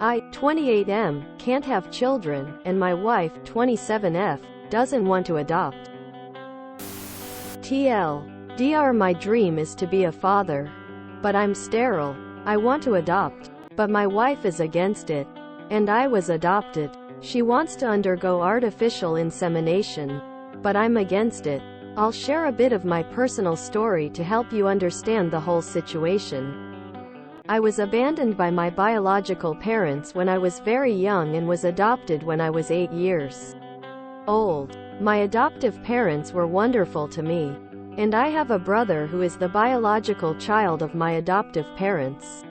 I, 28M, can't have children, and my wife, 27F, doesn't want to adopt. TLDR, my dream is to be a father. But I'm sterile. I want to adopt. But my wife is against it. And I was adopted. She wants to undergo artificial insemination. But I'm against it. I'll share a bit of my personal story to help you understand the whole situation. I was abandoned by my biological parents when I was very young and was adopted when I was 8 years old. My adoptive parents were wonderful to me. And I have a brother who is the biological child of my adoptive parents,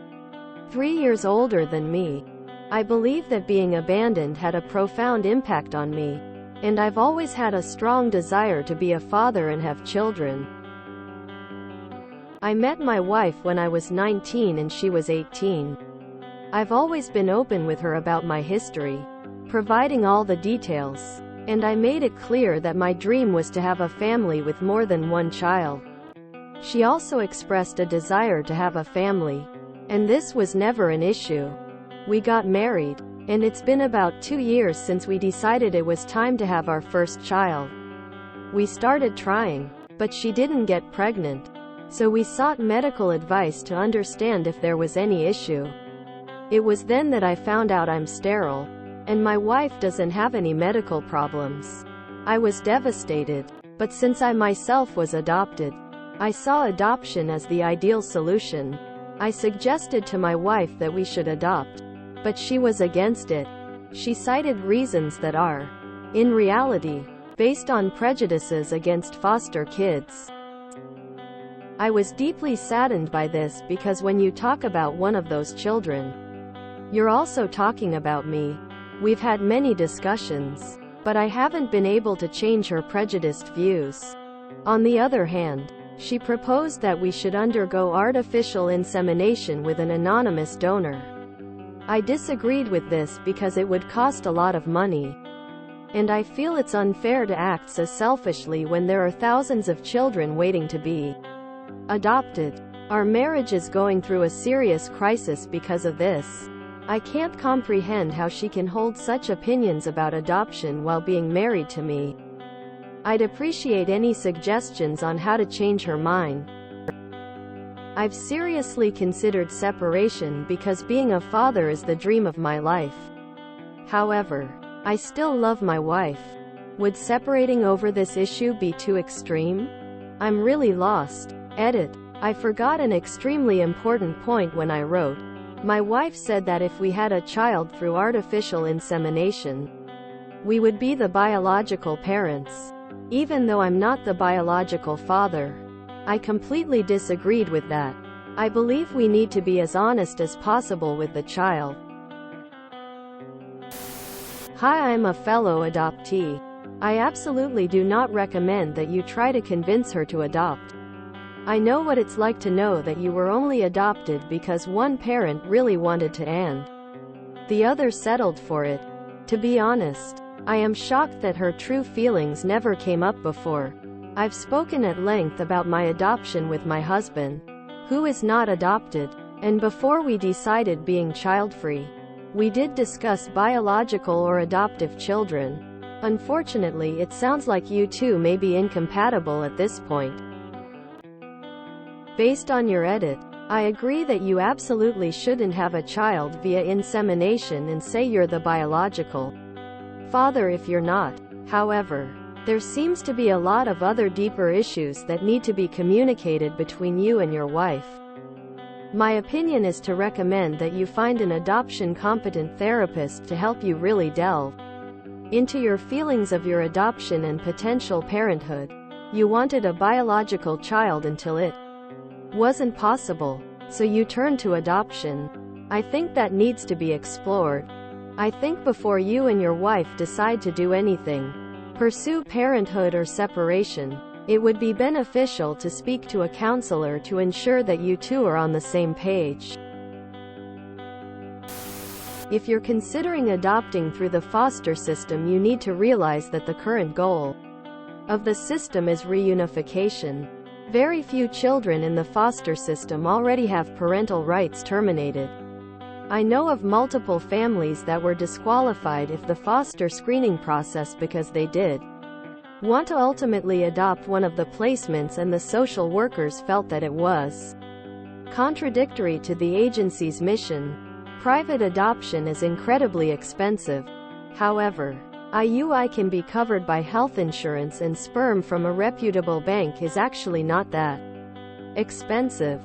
3 years older than me. I believe that being abandoned had a profound impact on me, and I've always had a strong desire to be a father and have children. I met my wife when I was 19 and she was 18. I've always been open with her about my history, providing all the details. And I made it clear that my dream was to have a family with more than one child. She also expressed a desire to have a family. And this was never an issue. We got married. And it's been about 2 years since we decided it was time to have our first child. We started trying. But she didn't get pregnant. So we sought medical advice to understand if there was any issue. It was then that I found out I'm sterile. And my wife doesn't have any medical problems. I was devastated. But since I myself was adopted, I saw adoption as the ideal solution. I suggested to my wife that we should adopt. But she was against it. She cited reasons that are, in reality, based on prejudices against foster kids. I was deeply saddened by this because when you talk about one of those children, you're also talking about me. We've had many discussions, but I haven't been able to change her prejudiced views. On the other hand, she proposed that we should undergo artificial insemination with an anonymous donor. I disagreed with this because it would cost a lot of money. And I feel it's unfair to act so selfishly when there are thousands of children waiting to be adopted. Our marriage is going through a serious crisis because of this. I can't comprehend how she can hold such opinions about adoption while being married to me. I'd appreciate any suggestions on how to change her mind. I've seriously considered separation because being a father is the dream of my life. However, I still love my wife. Would separating over this issue be too extreme? I'm really lost. Edit. I forgot an extremely important point when I wrote. My wife said that if we had a child through artificial insemination, we would be the biological parents. Even though I'm not the biological father. I completely disagreed with that. I believe we need to be as honest as possible with the child. Hi, I'm a fellow adoptee. I absolutely do not recommend that you try to convince her to adopt. I know what it's like to know that you were only adopted because one parent really wanted to and the other settled for it. To be honest, I am shocked that her true feelings never came up before. I've spoken at length about my adoption with my husband, who is not adopted, and before we decided being child-free, we did discuss biological or adoptive children. Unfortunately, it sounds like you two may be incompatible at this point. Based on your edit, I agree that you absolutely shouldn't have a child via insemination and say you're the biological father if you're not. However, there seems to be a lot of other deeper issues that need to be communicated between you and your wife. My opinion is to recommend that you find an adoption-competent therapist to help you really delve into your feelings of your adoption and potential parenthood. You wanted a biological child until it wasn't possible, so you turned to adoption. I think that needs to be explored. I think before you and your wife decide to do anything, pursue parenthood or separation, it would be beneficial to speak to a counselor to ensure that you two are on the same page. If you're considering adopting through the foster system, you need to realize that the current goal of the system is reunification. Very few children in the foster system already have parental rights terminated. I know of multiple families that were disqualified if the foster screening process because they did want to ultimately adopt one of the placements and the social workers felt that it was contradictory to the agency's mission. Private adoption is incredibly expensive. However, IUI can be covered by health insurance, and sperm from a reputable bank is actually not that expensive.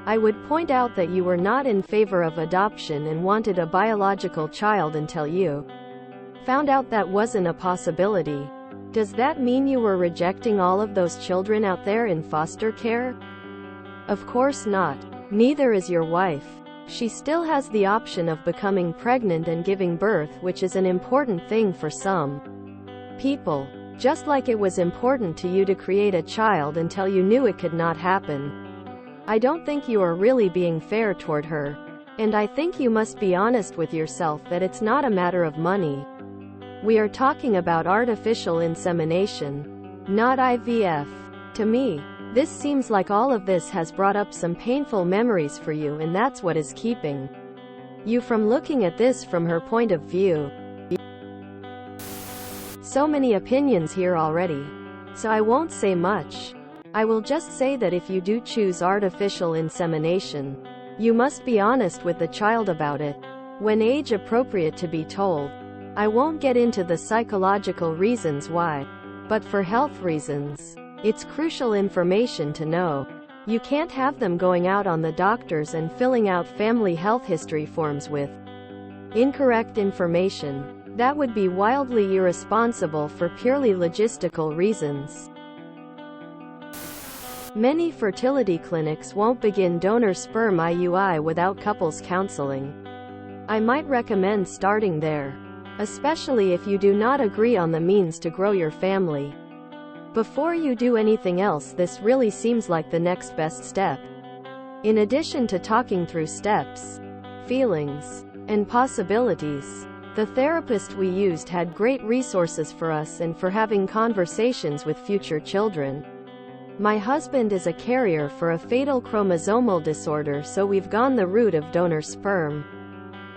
I would point out that you were not in favor of adoption and wanted a biological child until you found out that wasn't a possibility. Does that mean you were rejecting all of those children out there in foster care? Of course not. Neither is your wife. She still has the option of becoming pregnant and giving birth, which is an important thing for some people. Just like it was important to you to create a child until you knew it could not happen. I don't think you are really being fair toward her. And I think you must be honest with yourself that it's not a matter of money. We are talking about artificial insemination, not IVF. To me, this seems like all of this has brought up some painful memories for you, and that's what is keeping you from looking at this from her point of view. So many opinions here already, so I won't say much. I will just say that if you do choose artificial insemination, you must be honest with the child about it, when age appropriate to be told. I won't get into the psychological reasons why, but for health reasons, it's crucial information to know. You can't have them going out on the doctors and filling out family health history forms with incorrect information. That would be wildly irresponsible for purely logistical reasons. Many fertility clinics won't begin donor sperm IUI without couples counseling. I might recommend starting there, especially if you do not agree on the means to grow your family. Before you do anything else, this really seems like the next best step. In addition to talking through steps, feelings, and possibilities, the therapist we used had great resources for us and for having conversations with future children. My husband is a carrier for a fatal chromosomal disorder, so we've gone the route of donor sperm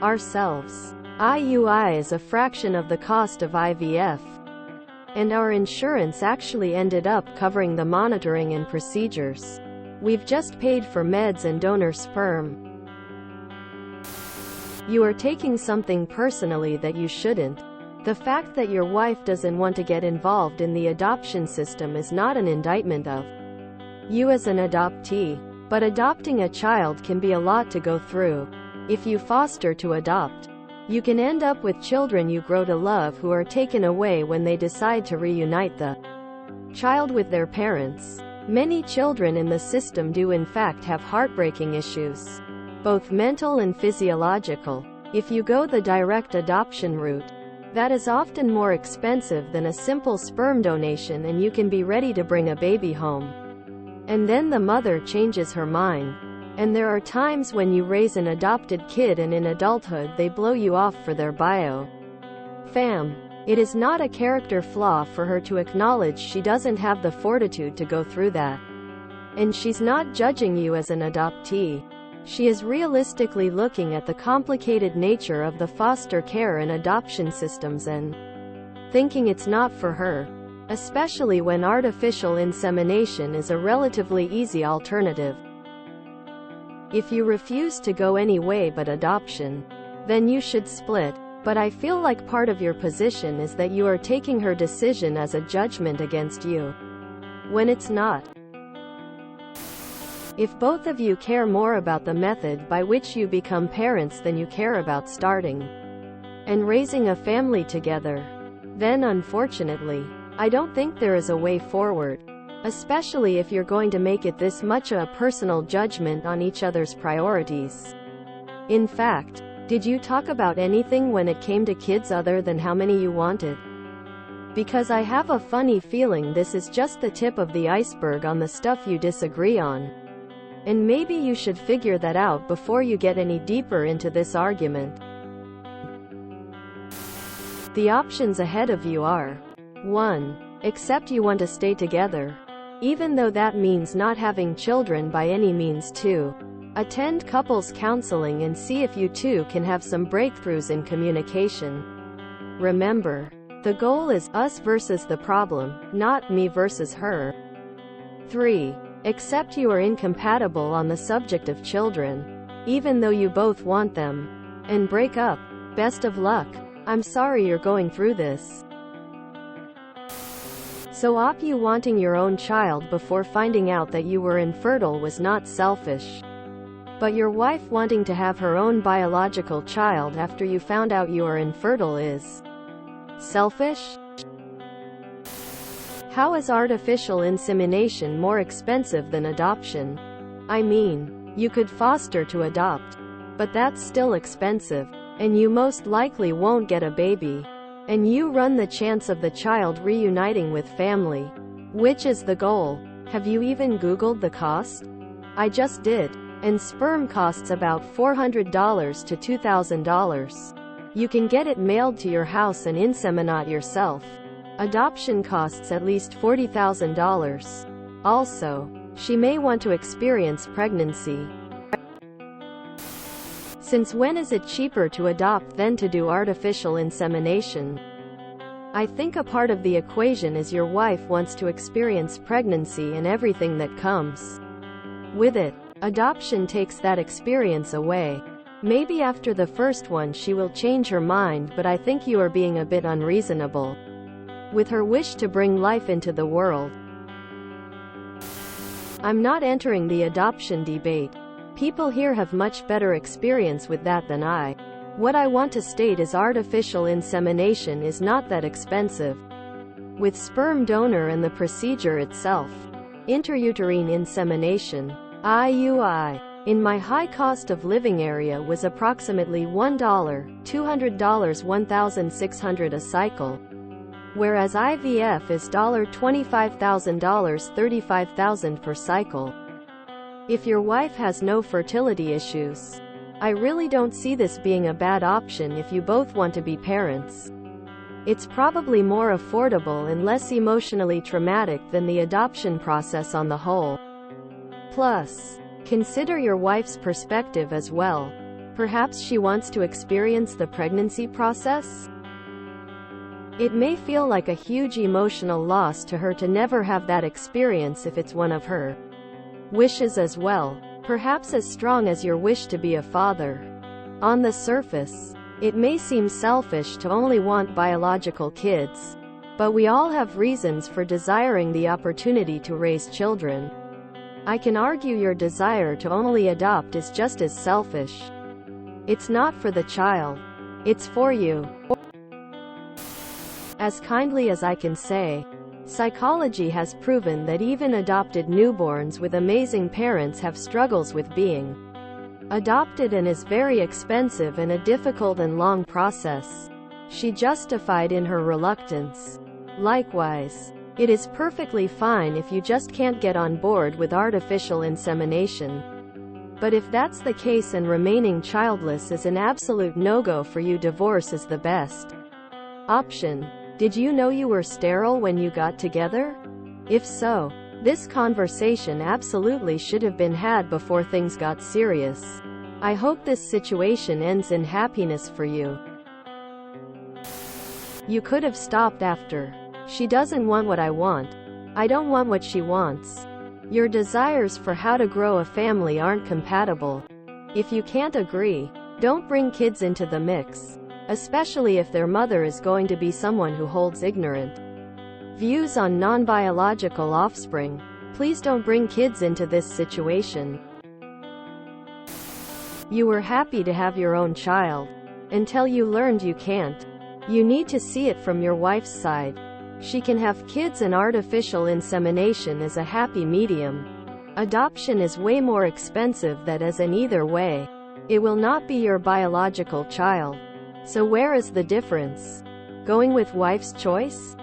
ourselves. IUI is a fraction of the cost of IVF, and our insurance actually ended up covering the monitoring and procedures. We've just paid for meds and donor sperm. You are taking something personally that you shouldn't. The fact that your wife doesn't want to get involved in the adoption system is not an indictment of you as an adoptee. But adopting a child can be a lot to go through. If you foster to adopt, you can end up with children you grow to love who are taken away when they decide to reunite the child with their parents. Many children in the system do in fact have heartbreaking issues, both mental and physiological. If you go the direct adoption route, that is often more expensive than a simple sperm donation, and you can be ready to bring a baby home. And then the mother changes her mind. And there are times when you raise an adopted kid and in adulthood they blow you off for their bio. Fam. It is not a character flaw for her to acknowledge she doesn't have the fortitude to go through that. And she's not judging you as an adoptee. She is realistically looking at the complicated nature of the foster care and adoption systems and thinking it's not for her. Especially when artificial insemination is a relatively easy alternative. If you refuse to go any way but adoption, then you should split. But I feel like part of your position is that you are taking her decision as a judgment against you, when it's not. If both of you care more about the method by which you become parents than you care about starting and raising a family together, then unfortunately, I don't think there is a way forward. Especially if you're going to make it this much a personal judgment on each other's priorities. In fact, did you talk about anything when it came to kids other than how many you wanted? Because I have a funny feeling this is just the tip of the iceberg on the stuff you disagree on. And maybe you should figure that out before you get any deeper into this argument. The options ahead of you are 1. Accept you want to stay together, even though that means not having children by any means. 2. Attend couples counseling and see if you two can have some breakthroughs in communication. Remember, the goal is us versus the problem, not me versus her. 3. Accept you are incompatible on the subject of children, even though you both want them. And break up. Best of luck. I'm sorry you're going through this. So you wanting your own child before finding out that you were infertile was not selfish. But your wife wanting to have her own biological child after you found out you are infertile is selfish? How is artificial insemination more expensive than adoption? I mean, you could foster to adopt, but that's still expensive, and you most likely won't get a baby. And you run the chance of the child reuniting with family, which is the goal. Have you even Googled the cost? I just did. And sperm costs about $400 to $2,000. You can get it mailed to your house and inseminate yourself. Adoption costs at least $40,000. Also, she may want to experience pregnancy. Since when is it cheaper to adopt than to do artificial insemination? I think a part of the equation is your wife wants to experience pregnancy and everything that comes with it. Adoption takes that experience away. Maybe after the first one she will change her mind, but I think you are being a bit unreasonable with her wish to bring life into the world. I'm not entering the adoption debate. People here have much better experience with that than I. What I want to state is artificial insemination is not that expensive. With sperm donor and the procedure itself. Intrauterine insemination, IUI, in my high cost of living area was approximately $1, $200, $1,600 a cycle. Whereas IVF is $25,000, $35,000 per cycle. If your wife has no fertility issues, I really don't see this being a bad option if you both want to be parents. It's probably more affordable and less emotionally traumatic than the adoption process on the whole. Plus, consider your wife's perspective as well. Perhaps she wants to experience the pregnancy process? It may feel like a huge emotional loss to her to never have that experience if it's one of her wishes as well, perhaps as strong as your wish to be a father. On the surface, it may seem selfish to only want biological kids, but we all have reasons for desiring the opportunity to raise children. I can argue your desire to only adopt is just as selfish. It's not for the child. It's for you. As kindly as I can say, psychology has proven that even adopted newborns with amazing parents have struggles with being adopted and is very expensive and a difficult and long process. She justified in her reluctance. Likewise, it is perfectly fine if you just can't get on board with artificial insemination. But if that's the case and remaining childless is an absolute no-go for you, divorce is the best option. Did you know you were sterile when you got together? If so, this conversation absolutely should have been had before things got serious. I hope this situation ends in happiness for you. You could have stopped after. She doesn't want what I want. I don't want what she wants. Your desires for how to grow a family aren't compatible. If you can't agree, don't bring kids into the mix. Especially if their mother is going to be someone who holds ignorant views on non-biological offspring. Please don't bring kids into this situation. You were happy to have your own child, until you learned you can't. You need to see it from your wife's side. She can have kids and artificial insemination is a happy medium. Adoption is way more expensive that is, and either way, it will not be your biological child. So where is the difference? Going with wife's choice?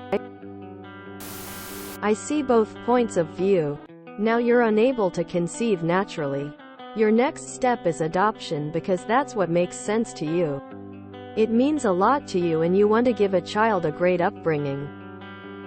I see both points of view. Now you're unable to conceive naturally. Your next step is adoption because that's what makes sense to you. It means a lot to you and you want to give a child a great upbringing.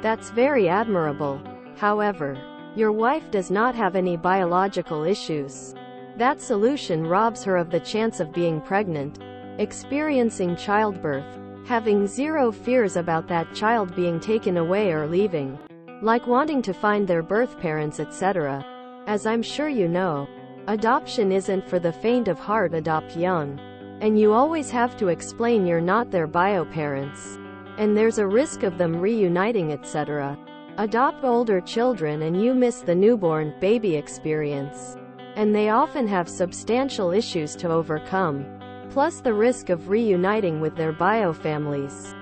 That's very admirable. However, your wife does not have any biological issues. That solution robs her of the chance of being pregnant, experiencing childbirth, having zero fears about that child being taken away or leaving, like wanting to find their birth parents, etc. As I'm sure you know, adoption isn't for the faint of heart. Adopt young, and you always have to explain you're not their bio parents, and there's a risk of them reuniting, etc. Adopt older children and you miss the newborn baby experience, and they often have substantial issues to overcome, plus the risk of reuniting with their bio families.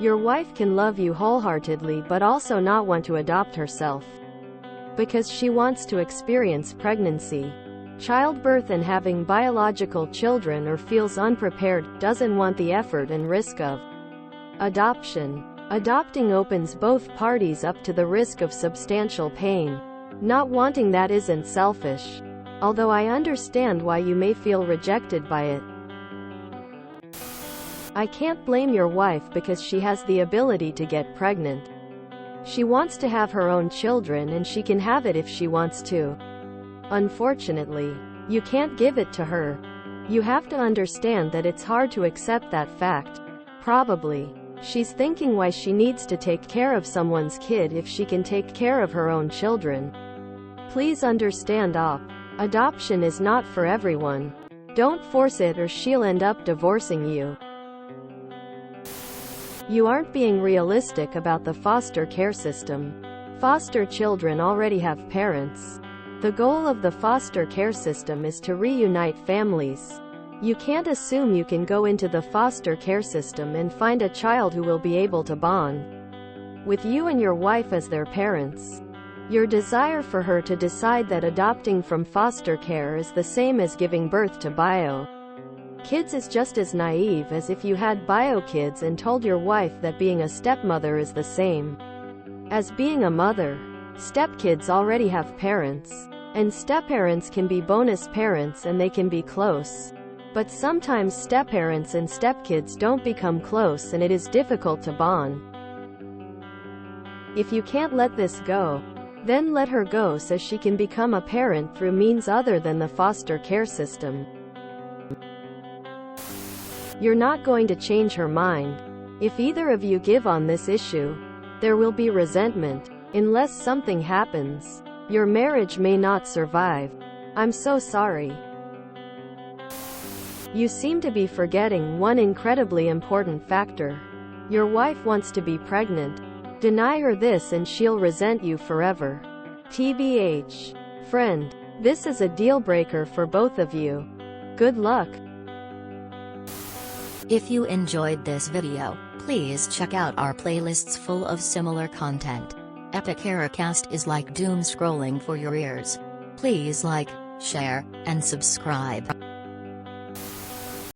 Your wife can love you wholeheartedly but also not want to adopt herself, because she wants to experience pregnancy, childbirth and having biological children, or feels unprepared, doesn't want the effort and risk of adoption. Adopting opens both parties up to the risk of substantial pain. Not wanting that isn't selfish, although I understand why you may feel rejected by it. I can't blame your wife because she has the ability to get pregnant. She wants to have her own children and she can have it if she wants to. Unfortunately, you can't give it to her. You have to understand that it's hard to accept that fact. Probably, she's thinking why she needs to take care of someone's kid if she can take care of her own children. Please understand, adoption is not for everyone. Don't force it or she'll end up divorcing you. You aren't being realistic about the foster care system. Foster children already have parents. The goal of the foster care system is to reunite families. You can't assume you can go into the foster care system and find a child who will be able to bond with you and your wife as their parents. Your desire for her to decide that adopting from foster care is the same as giving birth to bio kids is just as naive as if you had bio kids and told your wife that being a stepmother is the same as being a mother. Stepkids already have parents, and stepparents can be bonus parents and they can be close. But sometimes stepparents and stepkids don't become close and it is difficult to bond. If you can't let this go, then let her go so she can become a parent through means other than the foster care system. You're not going to change her mind. If either of you give on this issue, there will be resentment. Unless something happens, your marriage may not survive. I'm so sorry. You seem to be forgetting one incredibly important factor. Your wife wants to be pregnant. Deny her this and she'll resent you forever. TBH. Friend, this is a deal breaker for both of you. Good luck. If you enjoyed this video, please check out our playlists full of similar content. Epic Ericast is like doom scrolling for your ears. Please like, share, and subscribe.